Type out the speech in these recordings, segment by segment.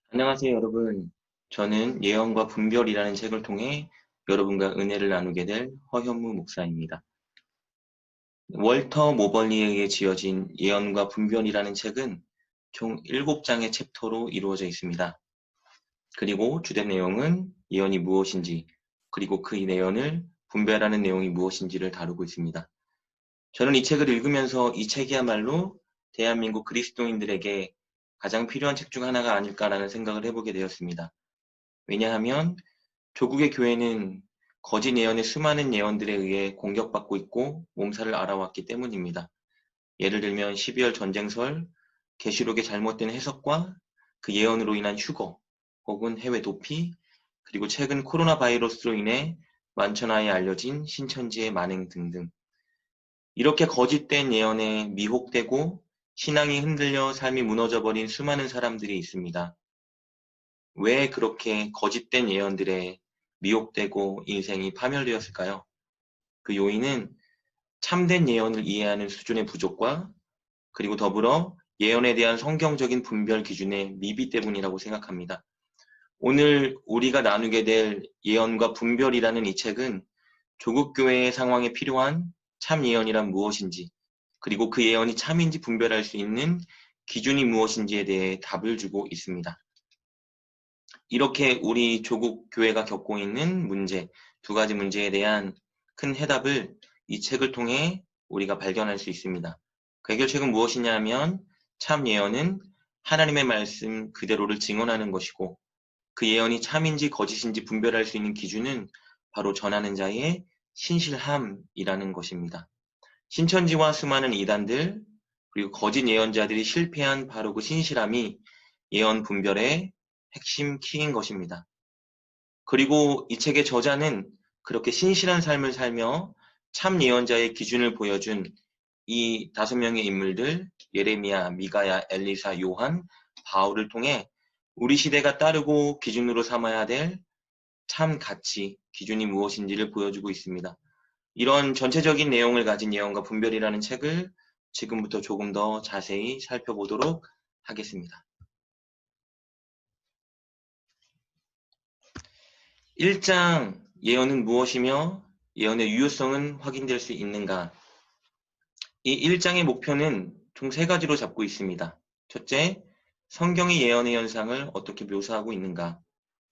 안녕하세요, 여러분. 저는 예언과 분별이라는 책을 통해 여러분과 은혜를 나누게 될 허현무 목사입니다. 월터 모벌리에 의해 지어진 예언과 분별이라는 책은 총 7장의 챕터로 이루어져 있습니다. 그리고 주된 내용은 예언이 무엇인지, 그리고 그 예언을 분별하는 내용이 무엇인지를 다루고 있습니다. 저는 이 책을 읽으면서 이 책이야말로 대한민국 그리스도인들에게 가장 필요한 책 중 하나가 아닐까라는 생각을 해보게 되었습니다. 왜냐하면 조국의 교회는 거짓 예언의 수많은 예언들에 의해 공격받고 있고 몸살을 앓아왔기 때문입니다. 예를 들면 12월 전쟁설, 계시록의 잘못된 해석과 그 예언으로 인한 휴거, 혹은 해외 도피, 그리고 최근 코로나 바이러스로 인해 만천하에 알려진 신천지의 만행 등등. 이렇게 거짓된 예언에 미혹되고 신앙이 흔들려 삶이 무너져버린 수많은 사람들이 있습니다. 왜 그렇게 거짓된 예언들에 미혹되고 인생이 파멸되었을까요? 그 요인은 참된 예언을 이해하는 수준의 부족과 그리고 더불어 예언에 대한 성경적인 분별 기준의 미비 때문이라고 생각합니다. 오늘 우리가 나누게 될 예언과 분별이라는 이 책은 조국 교회의 상황에 필요한 참 예언이란 무엇인지, 그리고 그 예언이 참인지 분별할 수 있는 기준이 무엇인지에 대해 답을 주고 있습니다. 이렇게 우리 조국 교회가 겪고 있는 문제, 두 가지 문제에 대한 큰 해답을 이 책을 통해 우리가 발견할 수 있습니다. 그 해결책은 무엇이냐 하면 참 예언은 하나님의 말씀 그대로를 증언하는 것이고, 그 예언이 참인지 거짓인지 분별할 수 있는 기준은 바로 전하는 자의 신실함이라는 것입니다. 신천지와 수많은 이단들, 그리고 거짓 예언자들이 실패한 바로 그 신실함이 예언 분별의 핵심 키인 것입니다. 그리고 이 책의 저자는 그렇게 신실한 삶을 살며 참 예언자의 기준을 보여준 이 5명의 인물들, 예레미야, 미가야, 엘리사, 요한, 바울을 통해 우리 시대가 따르고 기준으로 삼아야 될 참 가치, 기준이 무엇인지를 보여주고 있습니다. 이런 전체적인 내용을 가진 예언과 분별이라는 책을 지금부터 조금 더 자세히 살펴보도록 하겠습니다. 1장 예언은 무엇이며 예언의 유효성은 확인될 수 있는가? 이 1장의 목표는 총 3가지로 잡고 있습니다. 첫째, 성경이 예언의 현상을 어떻게 묘사하고 있는가?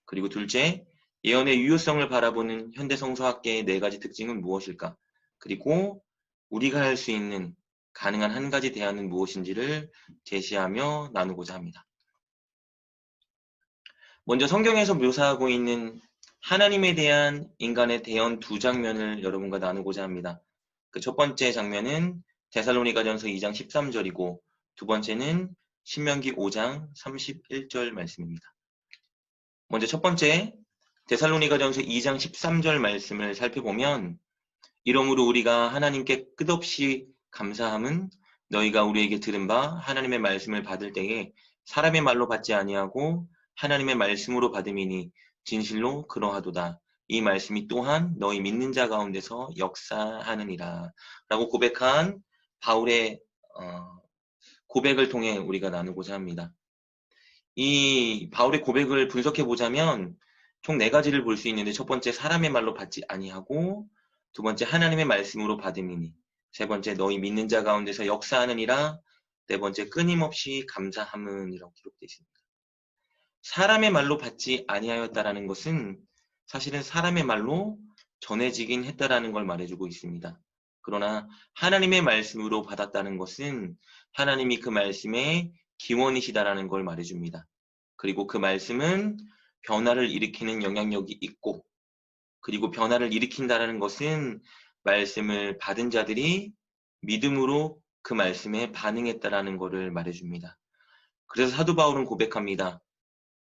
그리고 둘째, 예언의 유효성을 바라보는 현대 성서학계의 4가지 특징은 무엇일까? 그리고 우리가 할 수 있는 가능한 한 가지 대안은 무엇인지를 제시하며 나누고자 합니다. 먼저 성경에서 묘사하고 있는 하나님에 대한 인간의 대언 2장면을 여러분과 나누고자 합니다. 그 첫 번째 장면은 데살로니가전서 2장 13절이고 두 번째는 신명기 5장 31절 말씀입니다. 먼저 첫 번째 데살로니가전서 2장 13절 말씀을 살펴보면, 이러므로 우리가 하나님께 끝없이 감사함은 너희가 우리에게 들은 바 하나님의 말씀을 받을 때에 사람의 말로 받지 아니하고 하나님의 말씀으로 받음이니 진실로 그러하도다. 이 말씀이 또한 너희 믿는 자 가운데서 역사하느니라 라고 고백한 바울의 고백을 통해 우리가 나누고자 합니다. 이 바울의 고백을 분석해 보자면 총 4가지를 볼 수 있는데, 첫 번째 사람의 말로 받지 아니하고, 두 번째 하나님의 말씀으로 받음이니, 세 번째 너희 믿는 자 가운데서 역사하느니라, 네 번째 끊임없이 감사함은이라고 기록되어 있습니다. 사람의 말로 받지 아니하였다라는 것은 사실은 사람의 말로 전해지긴 했다라는 걸 말해주고 있습니다. 그러나 하나님의 말씀으로 받았다는 것은 하나님이 그 말씀의 기원이시다라는 걸 말해줍니다. 그리고 그 말씀은 변화를 일으키는 영향력이 있고, 그리고 변화를 일으킨다라는 것은 말씀을 받은 자들이 믿음으로 그 말씀에 반응했다라는 것을 말해줍니다. 그래서 사도 바울은 고백합니다.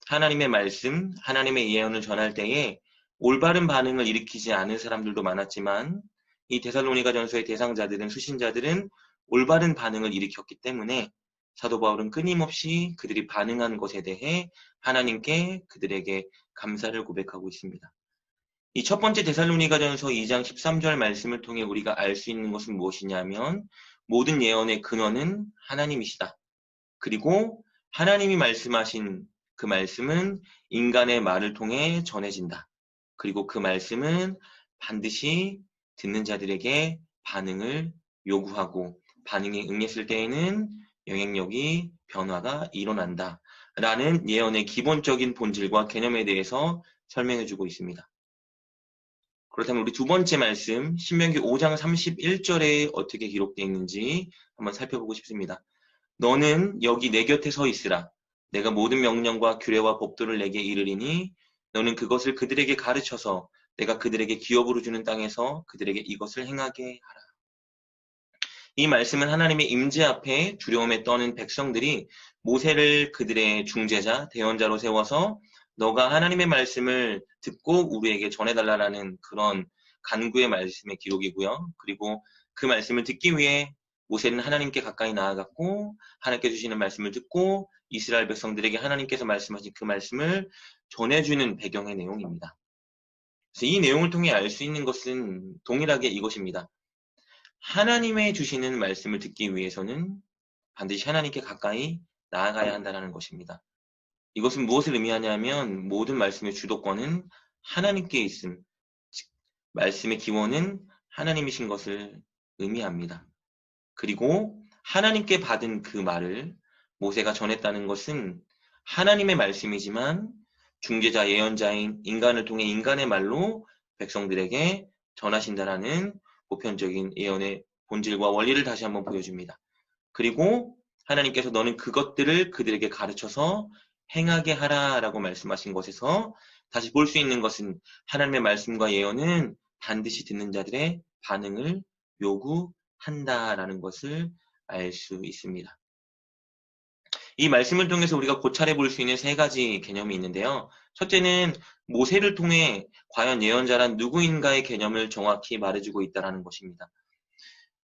하나님의 말씀, 하나님의 예언을 전할 때에 올바른 반응을 일으키지 않은 사람들도 많았지만, 이 데살로니가전서의 대상자들은, 수신자들은 올바른 반응을 일으켰기 때문에 사도 바울은 끊임없이 그들이 반응한 것에 대해 하나님께 그들에게 감사를 고백하고 있습니다. 이 첫 번째 데살로니가전서 2장 13절 말씀을 통해 우리가 알 수 있는 것은 무엇이냐면 모든 예언의 근원은 하나님이시다. 그리고 하나님이 말씀하신 그 말씀은 인간의 말을 통해 전해진다. 그리고 그 말씀은 반드시 듣는 자들에게 반응을 요구하고 반응에 응했을 때에는 영향력이 변화가 일어난다. 라는 예언의 기본적인 본질과 개념에 대해서 설명해주고 있습니다. 그렇다면 우리 두 번째 말씀 신명기 5장 31절에 어떻게 기록되어 있는지 한번 살펴보고 싶습니다. 너는 여기 내 곁에 서 있으라. 내가 모든 명령과 규례와 법도를 내게 이르리니 너는 그것을 그들에게 가르쳐서 내가 그들에게 기업으로 주는 땅에서 그들에게 이것을 행하게 하라. 이 말씀은 하나님의 임재 앞에 두려움에 떠는 백성들이 모세를 그들의 중재자, 대언자로 세워서 너가 하나님의 말씀을 듣고 우리에게 전해달라는 그런 간구의 말씀의 기록이고요. 그리고 그 말씀을 듣기 위해 모세는 하나님께 가까이 나아갔고 하나님께 주시는 말씀을 듣고 이스라엘 백성들에게 하나님께서 말씀하신 그 말씀을 전해주는 배경의 내용입니다. 그래서 이 내용을 통해 알 수 있는 것은 동일하게 이것입니다. 하나님의 주시는 말씀을 듣기 위해서는 반드시 하나님께 가까이 나아가야 한다는 것입니다. 이것은 무엇을 의미하냐면 모든 말씀의 주도권은 하나님께 있음, 즉 말씀의 기원은 하나님이신 것을 의미합니다. 그리고 하나님께 받은 그 말을 모세가 전했다는 것은 하나님의 말씀이지만 중재자 예언자인 인간을 통해 인간의 말로 백성들에게 전하신다라는 보편적인 예언의 본질과 원리를 다시 한번 보여줍니다. 그리고 하나님께서 너는 그것들을 그들에게 가르쳐서 행하게 하라라고 말씀하신 것에서 다시 볼 수 있는 것은 하나님의 말씀과 예언은 반드시 듣는 자들의 반응을 요구한다라는 것을 알 수 있습니다. 이 말씀을 통해서 우리가 고찰해 볼 수 있는 세 가지 개념이 있는데요. 첫째는 모세를 통해 과연 예언자란 누구인가의 개념을 정확히 말해주고 있다는 것입니다.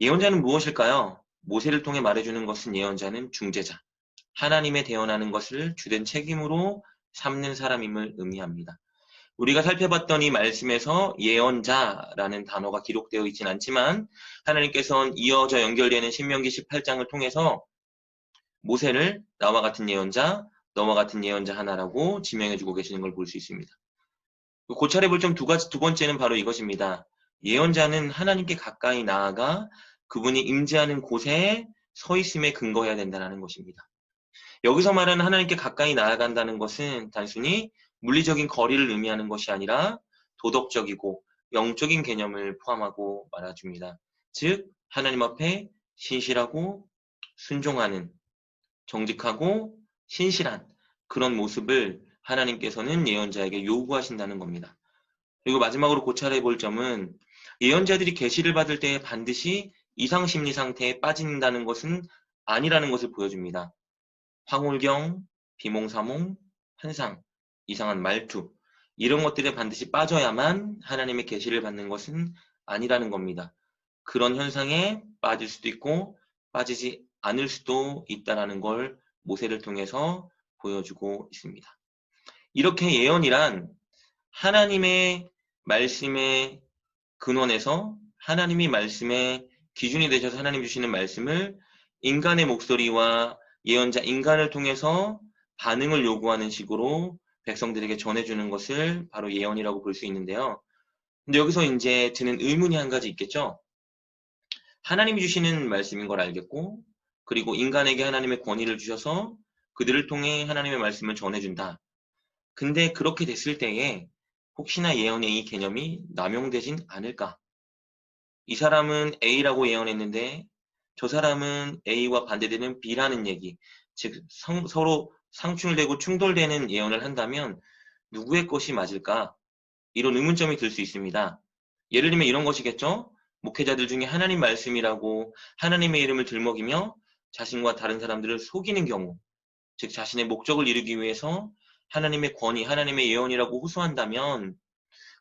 예언자는 무엇일까요? 모세를 통해 말해주는 것은 예언자는 중재자, 하나님의 대언하는 것을 주된 책임으로 삼는 사람임을 의미합니다. 우리가 살펴봤던 이 말씀에서 예언자라는 단어가 기록되어 있진 않지만 하나님께서는 이어져 연결되는 신명기 18장을 통해서 모세를 나와 같은 예언자, 너와 같은 예언자 하나라고 지명해주고 계시는 걸 볼 수 있습니다. 고찰해 볼 점 두 번째는 바로 이것입니다. 예언자는 하나님께 가까이 나아가 그분이 임재하는 곳에 서 있음에 근거해야 된다는 것입니다. 여기서 말하는 하나님께 가까이 나아간다는 것은 단순히 물리적인 거리를 의미하는 것이 아니라 도덕적이고 영적인 개념을 포함하고 말아줍니다. 즉 하나님 앞에 신실하고 순종하는 정직하고 신실한 그런 모습을 하나님께서는 예언자에게 요구하신다는 겁니다. 그리고 마지막으로 고찰해 볼 점은 예언자들이 계시를 받을 때 반드시 이상심리 상태에 빠진다는 것은 아니라는 것을 보여줍니다. 황홀경, 비몽사몽, 환상, 이상한 말투 이런 것들에 반드시 빠져야만 하나님의 계시를 받는 것은 아니라는 겁니다. 그런 현상에 빠질 수도 있고 빠지지 않을 수도 있다는 걸 모세를 통해서 보여주고 있습니다. 이렇게 예언이란 하나님의 말씀의 근원에서 하나님이 말씀의 기준이 되셔서 하나님 주시는 말씀을 인간의 목소리와 예언자 인간을 통해서 반응을 요구하는 식으로 백성들에게 전해주는 것을 바로 예언이라고 볼 수 있는데요. 근데 여기서 이제 드는 의문이 한 가지 있겠죠? 하나님이 주시는 말씀인 걸 알겠고, 그리고 인간에게 하나님의 권위를 주셔서 그들을 통해 하나님의 말씀을 전해준다. 근데 그렇게 됐을 때에 혹시나 예언의 이 개념이 남용되진 않을까? 이 사람은 A라고 예언했는데 저 사람은 A와 반대되는 B라는 얘기, 즉 서로 상충되고 충돌되는 예언을 한다면 누구의 것이 맞을까? 이런 의문점이 들 수 있습니다. 예를 들면 이런 것이겠죠? 목회자들 중에 하나님 말씀이라고 하나님의 이름을 들먹이며 자신과 다른 사람들을 속이는 경우, 즉 자신의 목적을 이루기 위해서 하나님의 권위, 하나님의 예언이라고 호소한다면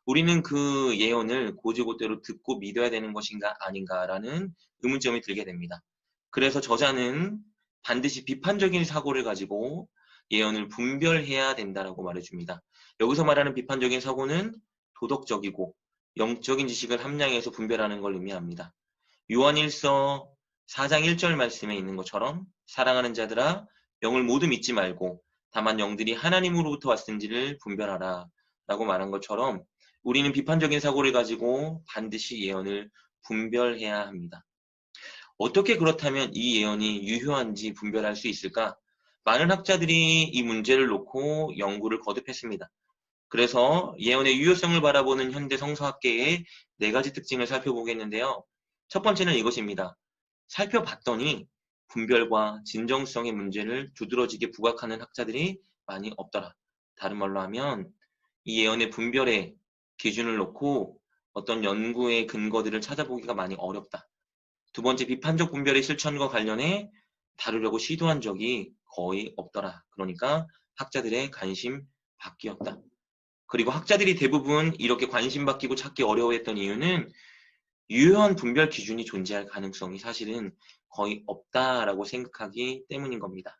우리는 그 예언을 고지고대로 듣고 믿어야 되는 것인가 아닌가라는 의문점이 들게 됩니다. 그래서 저자는 반드시 비판적인 사고를 가지고 예언을 분별해야 된다라고 말해줍니다. 여기서 말하는 비판적인 사고는 도덕적이고 영적인 지식을 함량해서 분별하는 걸 의미합니다. 요한일서 4장 1절 말씀에 있는 것처럼 사랑하는 자들아 영을 모두 믿지 말고 다만 영들이 하나님으로부터 왔은지를 분별하라 라고 말한 것처럼 우리는 비판적인 사고를 가지고 반드시 예언을 분별해야 합니다. 어떻게 그렇다면 이 예언이 유효한지 분별할 수 있을까? 많은 학자들이 이 문제를 놓고 연구를 거듭했습니다. 그래서 예언의 유효성을 바라보는 현대 성서학계의 4가지 특징을 살펴보겠는데요. 첫 번째는 이것입니다. 살펴봤더니 분별과 진정성의 문제를 두드러지게 부각하는 학자들이 많이 없더라. 다른 말로 하면 이 예언의 분별의 기준을 놓고 어떤 연구의 근거들을 찾아보기가 많이 어렵다. 두 번째, 비판적 분별의 실천과 관련해 다루려고 시도한 적이 거의 없더라. 그러니까 학자들의 관심 밖이었다. 그리고 학자들이 대부분 이렇게 관심 바뀌고 찾기 어려워했던 이유는 유효한 분별 기준이 존재할 가능성이 사실은 거의 없다라고 생각하기 때문인 겁니다.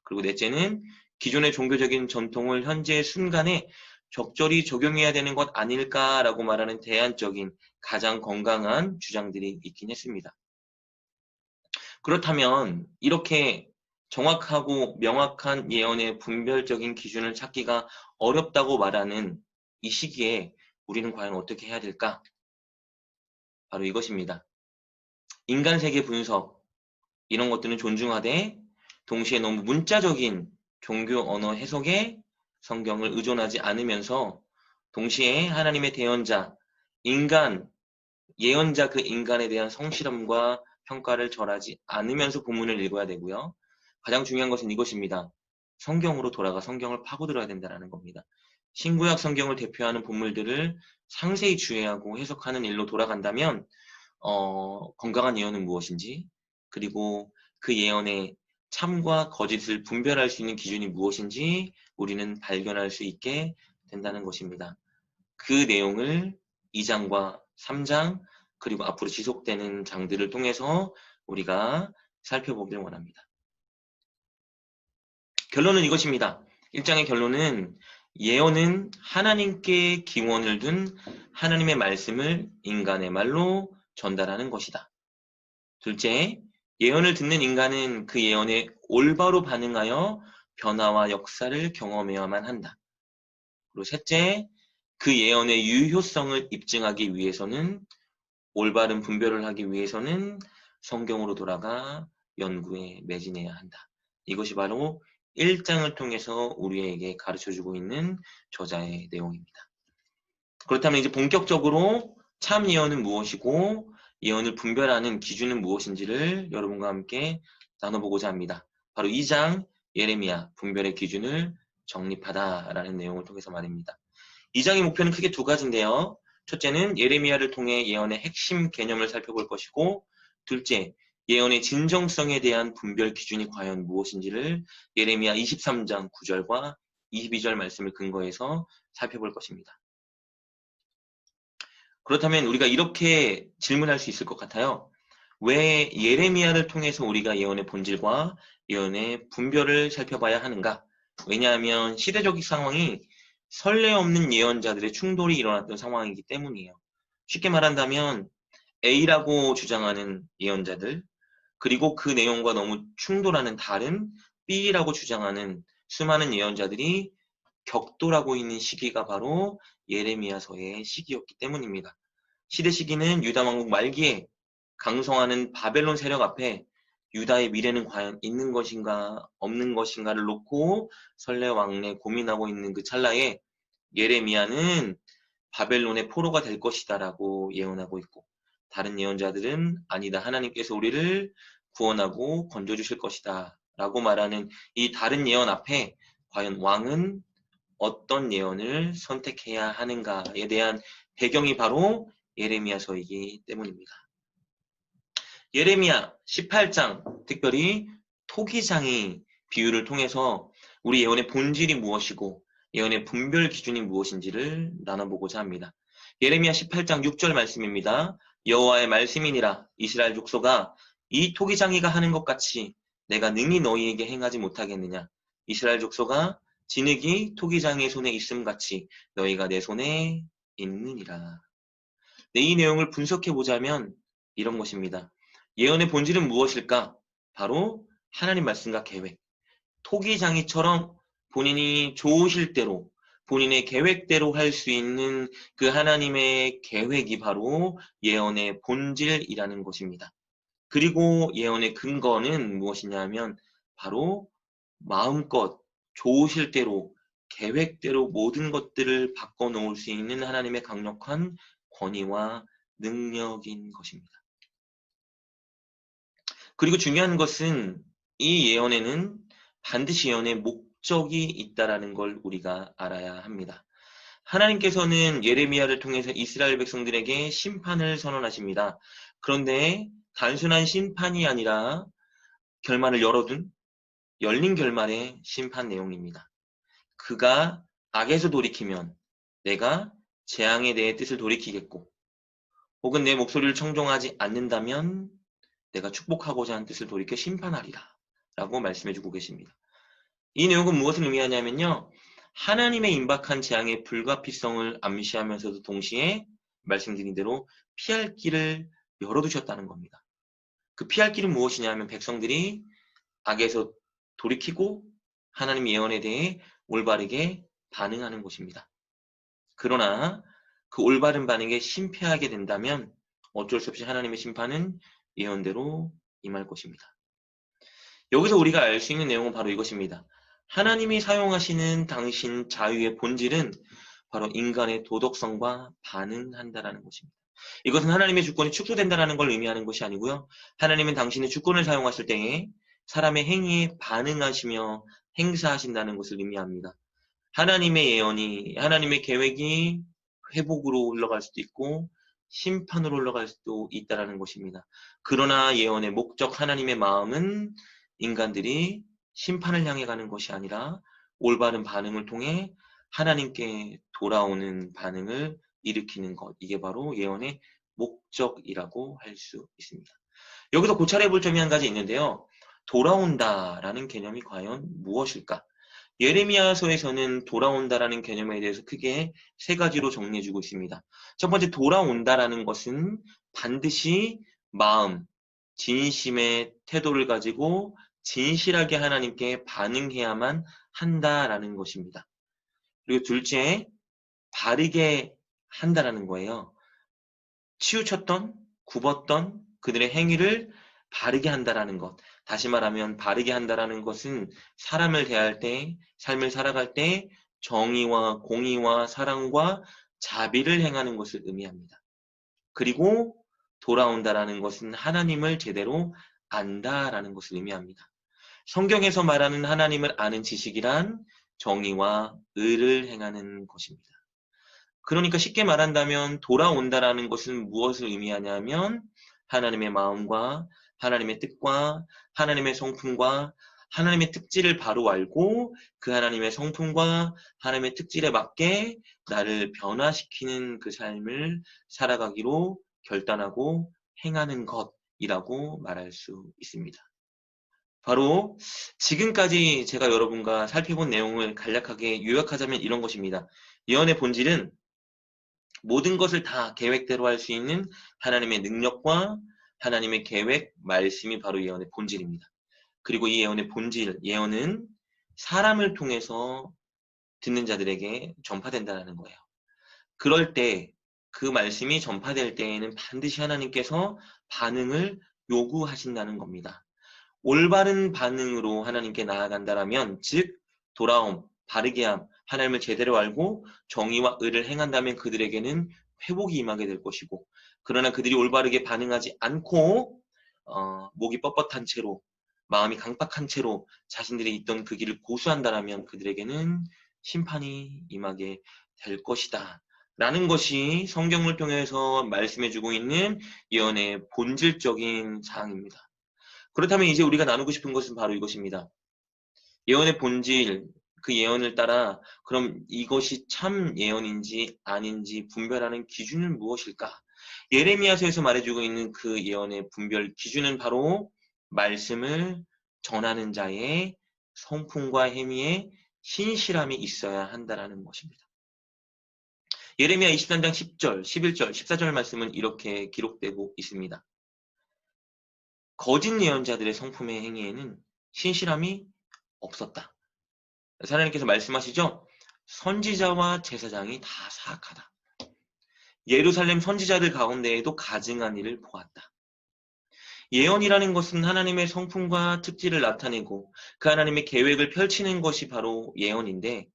그리고 넷째는 기존의 종교적인 전통을 현재의 순간에 적절히 적용해야 되는 것 아닐까라고 말하는 대안적인 가장 건강한 주장들이 있긴 했습니다. 그렇다면 이렇게 정확하고 명확한 예언의 분별적인 기준을 찾기가 어렵다고 말하는 이 시기에 우리는 과연 어떻게 해야 될까? 바로 이것입니다. 인간 세계 분석, 이런 것들은 존중하되 동시에 너무 문자적인 종교 언어 해석에 성경을 의존하지 않으면서 동시에 하나님의 대언자, 인간, 예언자 그 인간에 대한 성실함과 평가를 절하지 않으면서 본문을 읽어야 되고요. 가장 중요한 것은 이것입니다. 성경으로 돌아가 성경을 파고들어야 된다는 겁니다. 신구약 성경을 대표하는 본물들을 상세히 주의하고 해석하는 일로 돌아간다면 건강한 예언은 무엇인지, 그리고 그 예언의 참과 거짓을 분별할 수 있는 기준이 무엇인지 우리는 발견할 수 있게 된다는 것입니다. 그 내용을 2장과 3장 그리고 앞으로 지속되는 장들을 통해서 우리가 살펴보기를 원합니다. 결론은 이것입니다. 1장의 결론은 예언은 하나님께 기원을 둔 하나님의 말씀을 인간의 말로 전달하는 것이다. 둘째, 예언을 듣는 인간은 그 예언에 올바로 반응하여 변화와 역사를 경험해야만 한다. 그리고 셋째, 그 예언의 유효성을 입증하기 위해서는 올바른 분별을 하기 위해서는 성경으로 돌아가 연구에 매진해야 한다. 이것이 바로 1장을 통해서 우리에게 가르쳐주고 있는 저자의 내용입니다. 그렇다면 이제 본격적으로 참 예언은 무엇이고 예언을 분별하는 기준은 무엇인지를 여러분과 함께 나눠보고자 합니다. 바로 2장 예레미야 분별의 기준을 정립하다라는 내용을 통해서 말입니다. 2장의 목표는 크게 2가지인데요. 첫째는 예레미야를 통해 예언의 핵심 개념을 살펴볼 것이고, 둘째, 예언의 진정성에 대한 분별 기준이 과연 무엇인지를 예레미야 23장 9절과 22절 말씀을 근거해서 살펴볼 것입니다. 그렇다면 우리가 이렇게 질문할 수 있을 것 같아요. 왜 예레미야를 통해서 우리가 예언의 본질과 예언의 분별을 살펴봐야 하는가? 왜냐하면 시대적 상황이 선례 없는 예언자들의 충돌이 일어났던 상황이기 때문이에요. 쉽게 말한다면 A라고 주장하는 예언자들, 그리고 그 내용과 너무 충돌하는 다른 B라고 주장하는 수많은 예언자들이 격돌하고 있는 시기가 바로 예레미야서의 시기였기 때문입니다. 시대 시기는 유다 왕국 말기에 강성하는 바벨론 세력 앞에 유다의 미래는 과연 있는 것인가 없는 것인가를 놓고 설레왕래 고민하고 있는 그 찰나에 예레미야는 바벨론의 포로가 될 것이다라고 예언하고 있고, 다른 예언자들은 아니다, 하나님께서 우리를 구원하고 건져주실 것이다 라고 말하는 이 다른 예언 앞에 과연 왕은 어떤 예언을 선택해야 하는가에 대한 배경이 바로 예레미야서이기 때문입니다. 예레미야 18장, 특별히 토기장의 비유를 통해서 우리 예언의 본질이 무엇이고 예언의 분별 기준이 무엇인지를 나눠보고자 합니다. 예레미야 18장 6절 말씀입니다. 여호와의 말씀이니라. 이스라엘 족속아, 이 토기장이가 하는 것 같이 내가 능히 너희에게 행하지 못하겠느냐. 이스라엘 족속아 진흙이 토기장의 손에 있음 같이 너희가 내 손에 있느니라. 네, 이 내용을 분석해 보자면 이런 것입니다. 예언의 본질은 무엇일까? 바로 하나님 말씀과 계획. 토기장이처럼 본인이 좋으실 대로 본인의 계획대로 할 수 있는 그 하나님의 계획이 바로 예언의 본질이라는 것입니다. 그리고 예언의 근거는 무엇이냐면 바로 마음껏 좋으실 대로 계획대로 모든 것들을 바꿔놓을 수 있는 하나님의 강력한 권위와 능력인 것입니다. 그리고 중요한 것은 이 예언에는 반드시 예언의 목적이 있다라는 걸 우리가 알아야 합니다. 하나님께서는 예레미야를 통해서 이스라엘 백성들에게 심판을 선언하십니다. 그런데 단순한 심판이 아니라 결말을 열어둔 열린 결말의 심판 내용입니다. 그가 악에서 돌이키면 내가 재앙에 대해 뜻을 돌이키겠고, 혹은 내 목소리를 청종하지 않는다면 내가 축복하고자 하는 뜻을 돌이켜 심판하리라 라고 말씀해주고 계십니다. 이 내용은 무엇을 의미하냐면요, 하나님의 임박한 재앙의 불가피성을 암시하면서도 동시에 말씀드린 대로 피할 길을 열어두셨다는 겁니다. 그 피할 길은 무엇이냐면 백성들이 악에서 돌이키고 하나님 예언에 대해 올바르게 반응하는 것입니다. 그러나 그 올바른 반응에 실패하게 된다면 어쩔 수 없이 하나님의 심판은 예언대로 임할 것입니다. 여기서 우리가 알 수 있는 내용은 바로 이것입니다. 하나님이 사용하시는 당신 자유의 본질은 바로 인간의 도덕성과 반응한다라는 것입니다. 이것은 하나님의 주권이 축소된다는 걸 의미하는 것이 아니고요. 하나님은 당신의 주권을 사용하실 때에 사람의 행위에 반응하시며 행사하신다는 것을 의미합니다. 하나님의 예언이, 하나님의 계획이 회복으로 올라갈 수도 있고 심판으로 올라갈 수도 있다는 것입니다. 그러나 예언의 목적, 하나님의 마음은 인간들이 심판을 향해 가는 것이 아니라 올바른 반응을 통해 하나님께 돌아오는 반응을 일으키는 것. 이게 바로 예언의 목적이라고 할 수 있습니다. 여기서 고찰해 볼 점이 한 가지 있는데요. 돌아온다라는 개념이 과연 무엇일까? 예레미야서에서는 돌아온다라는 개념에 대해서 크게 세 가지로 정리해주고 있습니다. 첫 번째, 돌아온다라는 것은 반드시 마음, 진심의 태도를 가지고 진실하게 하나님께 반응해야만 한다라는 것입니다. 그리고 둘째, 바르게 한다라는 거예요. 치우쳤던, 굽었던 그들의 행위를 바르게 한다라는 것. 다시 말하면 바르게 한다라는 것은 사람을 대할 때, 삶을 살아갈 때 정의와 공의와 사랑과 자비를 행하는 것을 의미합니다. 그리고 돌아온다라는 것은 하나님을 제대로 안다라는 것을 의미합니다. 성경에서 말하는 하나님을 아는 지식이란 정의와 의를 행하는 것입니다. 그러니까 쉽게 말한다면 돌아온다라는 것은 무엇을 의미하냐면 하나님의 마음과 하나님의 뜻과 하나님의 성품과 하나님의 특질을 바로 알고 그 하나님의 성품과 하나님의 특질에 맞게 나를 변화시키는 그 삶을 살아가기로 결단하고 행하는 것이라고 말할 수 있습니다. 바로 지금까지 제가 여러분과 살펴본 내용을 간략하게 요약하자면 이런 것입니다. 예언의 본질은 모든 것을 다 계획대로 할 수 있는 하나님의 능력과 하나님의 계획, 말씀이 바로 예언의 본질입니다. 그리고 이 예언의 본질, 예언은 사람을 통해서 듣는 자들에게 전파된다는 거예요. 그럴 때 그 말씀이 전파될 때에는 반드시 하나님께서 반응을 요구하신다는 겁니다. 올바른 반응으로 하나님께 나아간다라면, 즉 돌아옴, 바르게 함, 하나님을 제대로 알고 정의와 의를 행한다면 그들에게는 회복이 임하게 될 것이고, 그러나 그들이 올바르게 반응하지 않고 목이 뻣뻣한 채로 마음이 강박한 채로 자신들이 있던 그 길을 고수한다라면 그들에게는 심판이 임하게 될 것이다 라는 것이 성경을 통해서 말씀해주고 있는 예언의 본질적인 사항입니다. 그렇다면 이제 우리가 나누고 싶은 것은 바로 이것입니다. 예언의 본질, 그 예언을 따라 그럼 이것이 참 예언인지 아닌지 분별하는 기준은 무엇일까? 예레미야서에서 말해주고 있는 그 예언의 분별 기준은 바로 말씀을 전하는 자의 성품과 행위에 신실함이 있어야 한다라는 것입니다. 예레미야 23장 10절, 11절, 14절 말씀은 이렇게 기록되고 있습니다. 거짓 예언자들의 성품의 행위에는 신실함이 없었다. 하나님께서 말씀하시죠. 선지자와 제사장이 다 사악하다. 예루살렘 선지자들 가운데에도 가증한 일을 보았다. 예언이라는 것은 하나님의 성품과 특질을 나타내고 그 하나님의 계획을 펼치는 것이 바로 예언인데,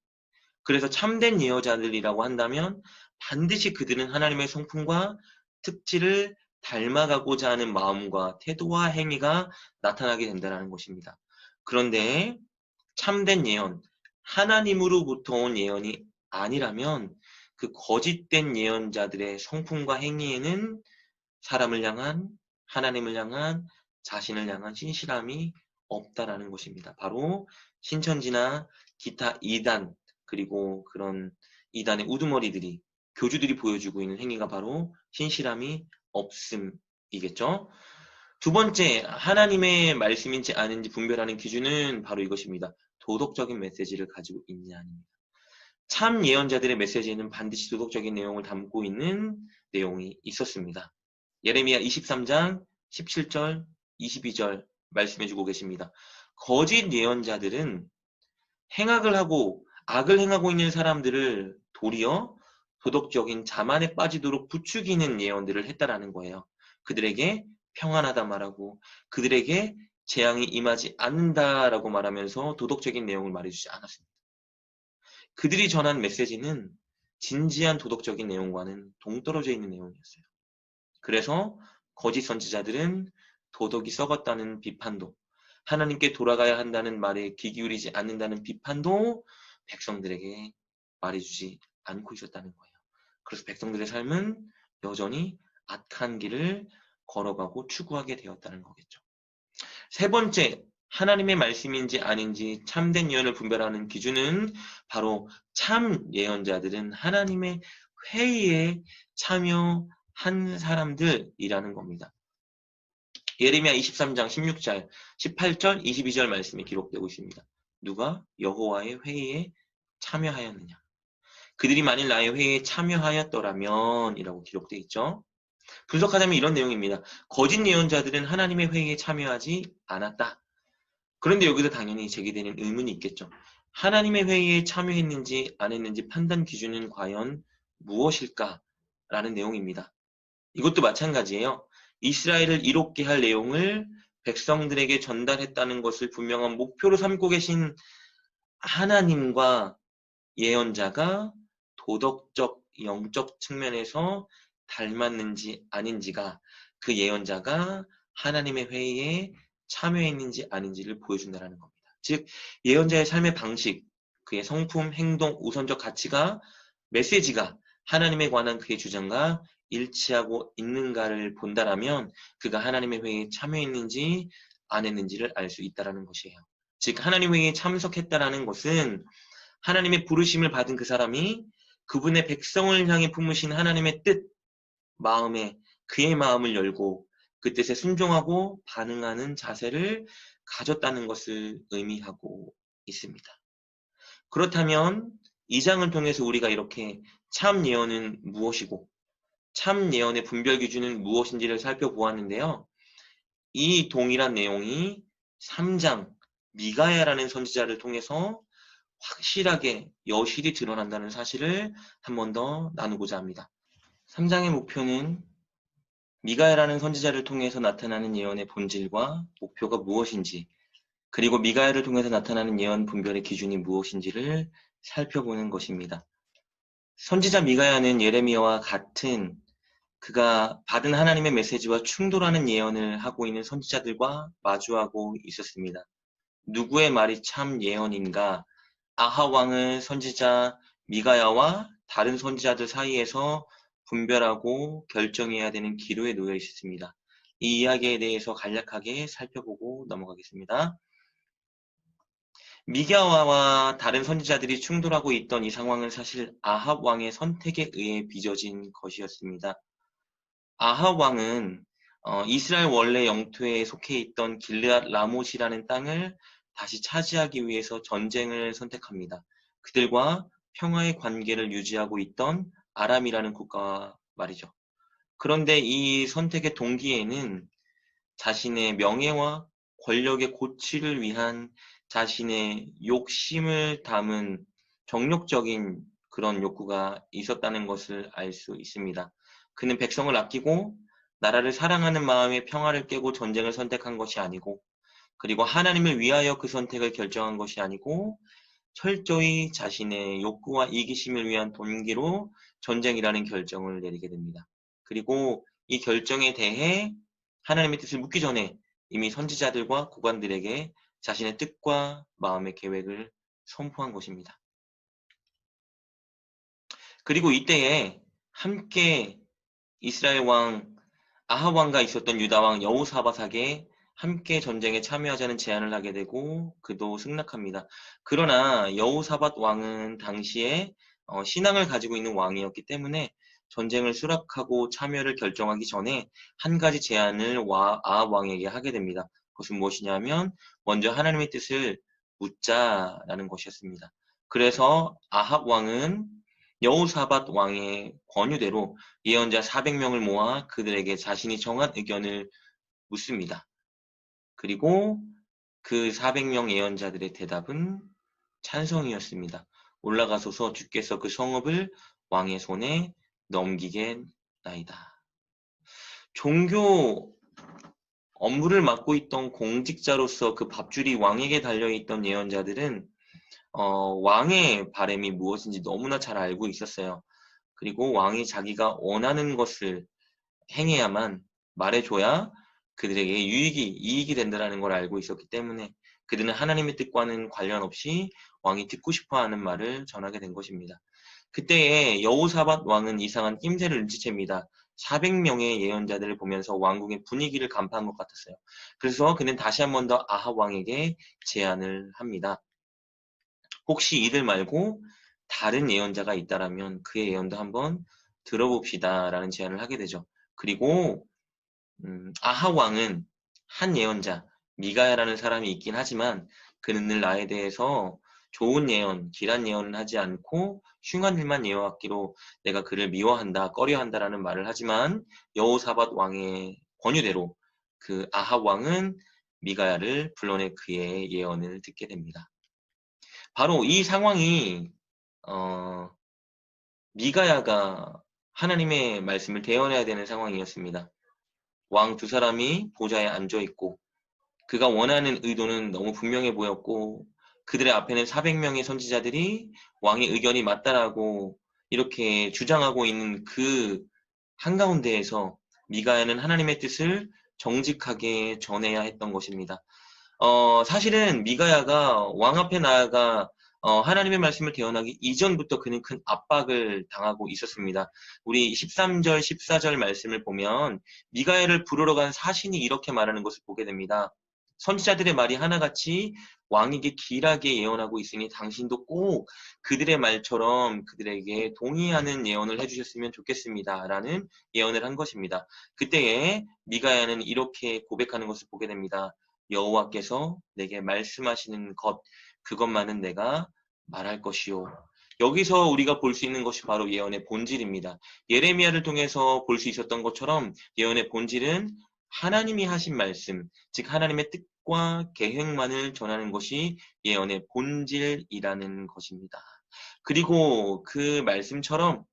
그래서 참된 예언자들이라고 한다면 반드시 그들은 하나님의 성품과 특질을 닮아가고자 하는 마음과 태도와 행위가 나타나게 된다는 것입니다. 그런데 참된 예언, 하나님으로부터 온 예언이 아니라면 그 거짓된 예언자들의 성품과 행위에는 사람을 향한, 하나님을 향한, 자신을 향한 신실함이 없다라는 것입니다. 바로 신천지나 기타 이단, 그리고 그런 이단의 우두머리들이, 교주들이 보여주고 있는 행위가 바로 신실함이 없음이겠죠. 두 번째, 하나님의 말씀인지 아닌지 분별하는 기준은 바로 이것입니다. 도덕적인 메시지를 가지고 있냐입니다. 참 예언자들의 메시지에는 반드시 도덕적인 내용을 담고 있는 내용이 있었습니다. 예레미야 23장 17절, 22절 말씀해주고 계십니다. 거짓 예언자들은 행악을 하고 악을 행하고 있는 사람들을 도리어 도덕적인 자만에 빠지도록 부추기는 예언들을 했다라는 거예요. 그들에게 평안하다 말하고 그들에게 재앙이 임하지 않는다라고 말하면서 도덕적인 내용을 말해주지 않았습니다. 그들이 전한 메시지는 진지한 도덕적인 내용과는 동떨어져 있는 내용이었어요. 그래서 거짓 선지자들은 도덕이 썩었다는 비판도, 하나님께 돌아가야 한다는 말에 귀 기울이지 않는다는 비판도 백성들에게 말해주지 않고 있었다는 거예요. 그래서 백성들의 삶은 여전히 악한 길을 걸어가고 추구하게 되었다는 거겠죠. 세 번째, 하나님의 말씀인지 아닌지 참된 예언을 분별하는 기준은 바로 참 예언자들은 하나님의 회의에 참여한 사람들이라는 겁니다. 예레미야 23장 16절, 18절, 22절 말씀이 기록되고 있습니다. 누가 여호와의 회의에 참여하였느냐? 그들이 만일 나의 회의에 참여하였더라면 이라고 기록되어 있죠. 분석하자면 이런 내용입니다. 거짓 예언자들은 하나님의 회의에 참여하지 않았다. 그런데 여기서 당연히 제기되는 의문이 있겠죠. 하나님의 회의에 참여했는지 안 했는지 판단 기준은 과연 무엇일까라는 내용입니다. 이것도 마찬가지예요. 이스라엘을 이롭게 할 내용을 백성들에게 전달했다는 것을 분명한 목표로 삼고 계신 하나님과 예언자가 도덕적, 영적 측면에서 닮았는지 아닌지가 그 예언자가 하나님의 회의에 참여했는지 아닌지를 보여준다는 겁니다. 즉, 예언자의 삶의 방식, 그의 성품, 행동, 우선적 가치가, 메시지가 하나님에 관한 그의 주장과 일치하고 있는가를 본다라면 그가 하나님의 회의에 참여했는지 안 했는지를 알 수 있다는 것이에요. 즉, 하나님의 회의에 참석했다라는 것은 하나님의 부르심을 받은 그 사람이 그분의 백성을 향해 품으신 하나님의 뜻, 마음에 그의 마음을 열고 그 뜻에 순종하고 반응하는 자세를 가졌다는 것을 의미하고 있습니다. 그렇다면 이 장을 통해서 우리가 이렇게 참 예언은 무엇이고 참 예언의 분별 기준은 무엇인지를 살펴보았는데요. 이 동일한 내용이 3장 미가야라는 선지자를 통해서 확실하게 여실히 드러난다는 사실을 한 번 더 나누고자 합니다. 3장의 목표는 미가야라는 선지자를 통해서 나타나는 예언의 본질과 목표가 무엇인지, 그리고 미가야를 통해서 나타나는 예언 분별의 기준이 무엇인지를 살펴보는 것입니다. 선지자 미가야는 예레미야와 같은 그가 받은 하나님의 메시지와 충돌하는 예언을 하고 있는 선지자들과 마주하고 있었습니다. 누구의 말이 참 예언인가? 아하 왕은 선지자 미가야와 다른 선지자들 사이에서 분별하고 결정해야 되는 기로에 놓여 있었습니다. 이 이야기에 대해서 간략하게 살펴보고 넘어가겠습니다. 미가야와 다른 선지자들이 충돌하고 있던 이 상황은 사실 아합 왕의 선택에 의해 빚어진 것이었습니다. 아합 왕은 이스라엘 원래 영토에 속해 있던 길르앗 라못이라는 땅을 다시 차지하기 위해서 전쟁을 선택합니다. 그들과 평화의 관계를 유지하고 있던 아람이라는 국가와 말이죠. 그런데 이 선택의 동기에는 자신의 명예와 권력의 고취를 위한 자신의 욕심을 담은 정욕적인 그런 욕구가 있었다는 것을 알 수 있습니다. 그는 백성을 아끼고 나라를 사랑하는 마음의 평화를 깨고 전쟁을 선택한 것이 아니고, 그리고 하나님을 위하여 그 선택을 결정한 것이 아니고, 철저히 자신의 욕구와 이기심을 위한 동기로 전쟁이라는 결정을 내리게 됩니다. 그리고 이 결정에 대해 하나님의 뜻을 묻기 전에 이미 선지자들과 고관들에게 자신의 뜻과 마음의 계획을 선포한 것입니다. 그리고 이때에 함께 이스라엘 왕 아합 왕과 있었던 유다 왕 여호사밧에게 함께 전쟁에 참여하자는 제안을 하게 되고 그도 승낙합니다. 그러나 여호사밧 왕은 당시에 신앙을 가지고 있는 왕이었기 때문에 전쟁을 수락하고 참여를 결정하기 전에 한 가지 제안을 아합 왕에게 하게 됩니다. 그것은 무엇이냐면 먼저 하나님의 뜻을 묻자라는 것이었습니다. 그래서 아합 왕은 여호사밧 왕의 권유대로 예언자 400명을 모아 그들에게 자신이 정한 의견을 묻습니다. 그리고 그 400명 예언자들의 대답은 찬성이었습니다. 올라가소서 주께서 그 성읍을 왕의 손에 넘기겠나이다. 종교 업무를 맡고 있던 공직자로서 그 밥줄이 왕에게 달려있던 예언자들은 왕의 바람이 무엇인지 너무나 잘 알고 있었어요. 그리고 왕이 자기가 원하는 것을 행해야만 말해줘야 그들에게 이익이 된다는 걸 알고 있었기 때문에 그들은 하나님의 뜻과는 관련 없이 왕이 듣고 싶어하는 말을 전하게 된 것입니다. 그때에 여호사밧 왕은 이상한 낌새를 눈치챕니다. 400명의 예언자들을 보면서 왕궁의 분위기를 간파한 것 같았어요. 그래서 그는 다시 한 번 더 아합 왕에게 제안을 합니다. 혹시 이들 말고 다른 예언자가 있다라면 그의 예언도 한번 들어봅시다 라는 제안을 하게 되죠. 그리고 아합 왕은 한 예언자 미가야라는 사람이 있긴 하지만 그는 늘 나에 대해서 좋은 예언, 길한 예언을 하지 않고 흉한 일만 예언하기로 내가 그를 미워한다, 꺼려한다라는 말을 하지만 여호사밧 왕의 권유대로 그 아합 왕은 미가야를 불러내 그의 예언을 듣게 됩니다. 바로 이 상황이 미가야가 하나님의 말씀을 대언해야 되는 상황이었습니다. 왕 두 사람이 보좌에 앉아 있고 그가 원하는 의도는 너무 분명해 보였고 그들의 앞에는 400명의 선지자들이 왕의 의견이 맞다라고 이렇게 주장하고 있는 그 한가운데에서 미가야는 하나님의 뜻을 정직하게 전해야 했던 것입니다. 사실은 미가야가 왕 앞에 나아가 하나님의 말씀을 대언하기 이전부터 그는 큰 압박을 당하고 있었습니다. 우리 13절, 14절 말씀을 보면 미가야를 부르러 간 사신이 이렇게 말하는 것을 보게 됩니다. 선지자들의 말이 하나같이 왕에게 길하게 예언하고 있으니 당신도 꼭 그들의 말처럼 그들에게 동의하는 예언을 해주셨으면 좋겠습니다. 라는 예언을 한 것입니다. 그때에 미가야는 이렇게 고백하는 것을 보게 됩니다. 여호와께서 내게 말씀하시는 것, 그것만은 내가 말할 것이요. 여기서 우리가 볼 수 있는 것이 바로 예언의 본질입니다. 예레미야를 통해서 볼 수 있었던 것처럼 예언의 본질은 하나님이 하신 말씀, 즉 하나님의 뜻과 계획만을 전하는 것이 예언의 본질이라는 것입니다. 그리고 그 말씀처럼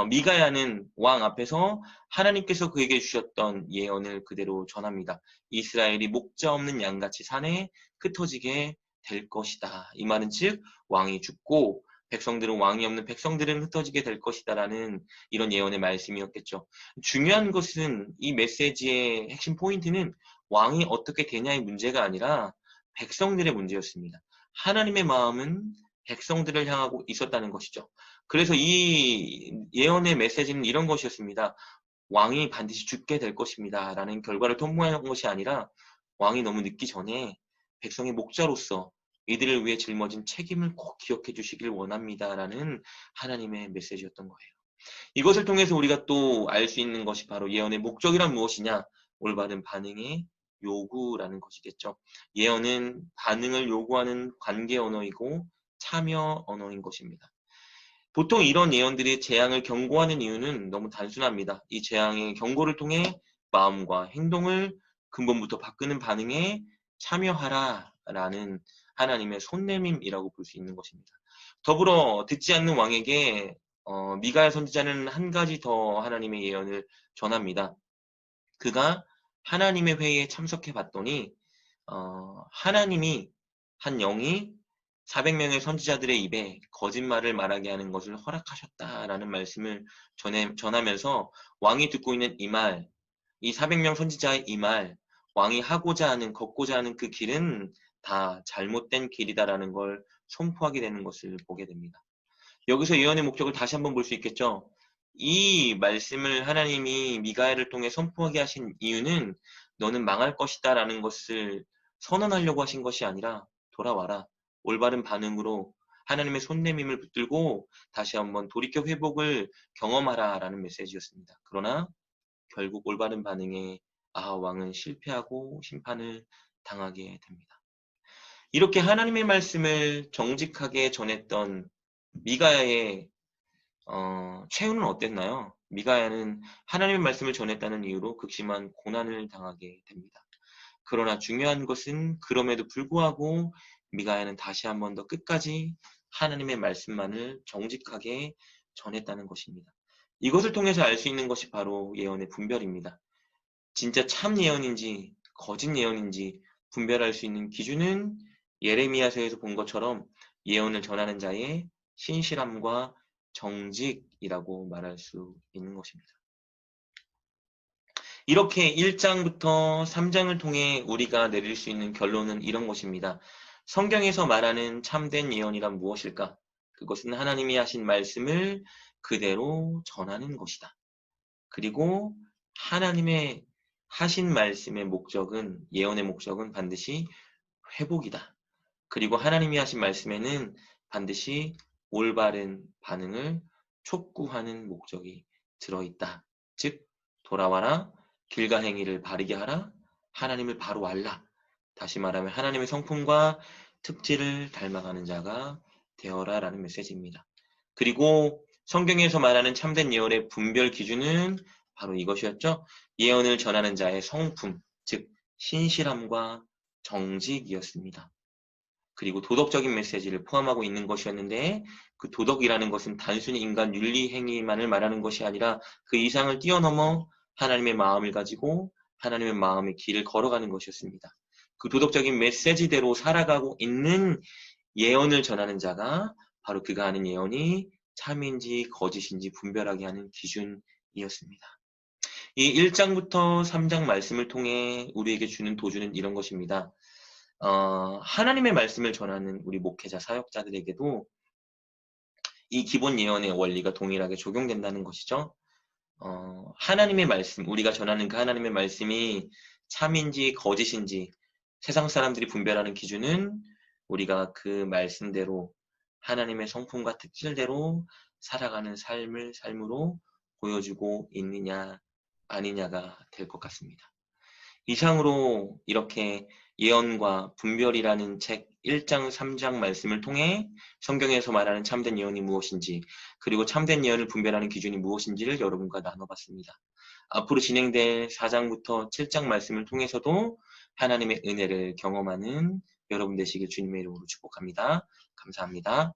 미가야는 왕 앞에서 하나님께서 그에게 주셨던 예언을 그대로 전합니다. 이스라엘이 목자 없는 양같이 산에 흩어지게 될 것이다. 이 말은 즉 왕이 죽고 백성들은 왕이 없는 백성들은 흩어지게 될 것이다라는 이런 예언의 말씀이었겠죠. 중요한 것은 이 메시지의 핵심 포인트는 왕이 어떻게 되냐의 문제가 아니라 백성들의 문제였습니다. 하나님의 마음은 백성들을 향하고 있었다는 것이죠. 그래서 이 예언의 메시지는 이런 것이었습니다. 왕이 반드시 죽게 될 것입니다. 라는 결과를 통보한 것이 아니라 왕이 너무 늦기 전에 백성의 목자로서 이들을 위해 짊어진 책임을 꼭 기억해 주시길 원합니다. 라는 하나님의 메시지였던 거예요. 이것을 통해서 우리가 또 알 수 있는 것이 바로 예언의 목적이란 무엇이냐? 올바른 반응의 요구라는 것이겠죠. 예언은 반응을 요구하는 관계 언어이고 참여 언어인 것입니다. 보통 이런 예언들이 재앙을 경고하는 이유는 너무 단순합니다. 이 재앙의 경고를 통해 마음과 행동을 근본부터 바꾸는 반응에 참여하라라는 하나님의 손내밈이라고 볼 수 있는 것입니다. 더불어 듣지 않는 왕에게 미가야 선지자는 한 가지 더 하나님의 예언을 전합니다. 그가 하나님의 회의에 참석해 봤더니 하나님이 한 영이 400명의 선지자들의 입에 거짓말을 말하게 하는 것을 허락하셨다라는 말씀을 전하면서 왕이 듣고 있는 이 말, 이 400명 선지자의 이 말, 왕이 하고자 하는, 걷고자 하는 그 길은 다 잘못된 길이다라는 걸 선포하게 되는 것을 보게 됩니다. 여기서 예언의 목적을 다시 한번 볼 수 있겠죠. 이 말씀을 하나님이 미가야를 통해 선포하게 하신 이유는 너는 망할 것이다 라는 것을 선언하려고 하신 것이 아니라 돌아와라. 올바른 반응으로 하나님의 손내밈을 붙들고 다시 한번 돌이켜 회복을 경험하라 라는 메시지였습니다. 그러나 결국 올바른 반응에 아하 왕은 실패하고 심판을 당하게 됩니다. 이렇게 하나님의 말씀을 정직하게 전했던 미가야의 최후는 어땠나요? 미가야는 하나님의 말씀을 전했다는 이유로 극심한 고난을 당하게 됩니다. 그러나 중요한 것은 그럼에도 불구하고 미가야는 다시 한 번 더 끝까지 하나님의 말씀만을 정직하게 전했다는 것입니다. 이것을 통해서 알 수 있는 것이 바로 예언의 분별입니다. 진짜 참 예언인지 거짓 예언인지 분별할 수 있는 기준은 예레미야서에서 본 것처럼 예언을 전하는 자의 신실함과 정직이라고 말할 수 있는 것입니다. 이렇게 1장부터 3장을 통해 우리가 내릴 수 있는 결론은 이런 것입니다. 성경에서 말하는 참된 예언이란 무엇일까? 그것은 하나님이 하신 말씀을 그대로 전하는 것이다. 그리고 하나님의 하신 말씀의 목적은, 예언의 목적은 반드시 회복이다. 그리고 하나님이 하신 말씀에는 반드시 올바른 반응을 촉구하는 목적이 들어있다. 즉 돌아와라, 길과 행위를 바르게 하라, 하나님을 바로 알라. 다시 말하면 하나님의 성품과 특질을 닮아가는 자가 되어라 라는 메시지입니다. 그리고 성경에서 말하는 참된 예언의 분별 기준은 바로 이것이었죠. 예언을 전하는 자의 성품, 즉 신실함과 정직이었습니다. 그리고 도덕적인 메시지를 포함하고 있는 것이었는데 그 도덕이라는 것은 단순히 인간 윤리 행위만을 말하는 것이 아니라 그 이상을 뛰어넘어 하나님의 마음을 가지고 하나님의 마음의 길을 걸어가는 것이었습니다. 그 도덕적인 메시지대로 살아가고 있는 예언을 전하는 자가 바로 그가 하는 예언이 참인지 거짓인지 분별하게 하는 기준이었습니다. 이 1장부터 3장 말씀을 통해 우리에게 주는 도주는 이런 것입니다. 하나님의 말씀을 전하는 우리 목회자 사역자들에게도 이 기본 예언의 원리가 동일하게 적용된다는 것이죠. 하나님의 말씀, 우리가 전하는 그 하나님의 말씀이 참인지 거짓인지 세상 사람들이 분별하는 기준은 우리가 그 말씀대로 하나님의 성품과 특질대로 살아가는 삶으로 보여주고 있느냐 아니냐가 될 것 같습니다. 이상으로 이렇게 예언과 분별이라는 책 1장, 3장 말씀을 통해 성경에서 말하는 참된 예언이 무엇인지, 그리고 참된 예언을 분별하는 기준이 무엇인지를 여러분과 나눠봤습니다. 앞으로 진행될 4장부터 7장 말씀을 통해서도 하나님의 은혜를 경험하는 여러분 되시길 주님의 이름으로 축복합니다. 감사합니다.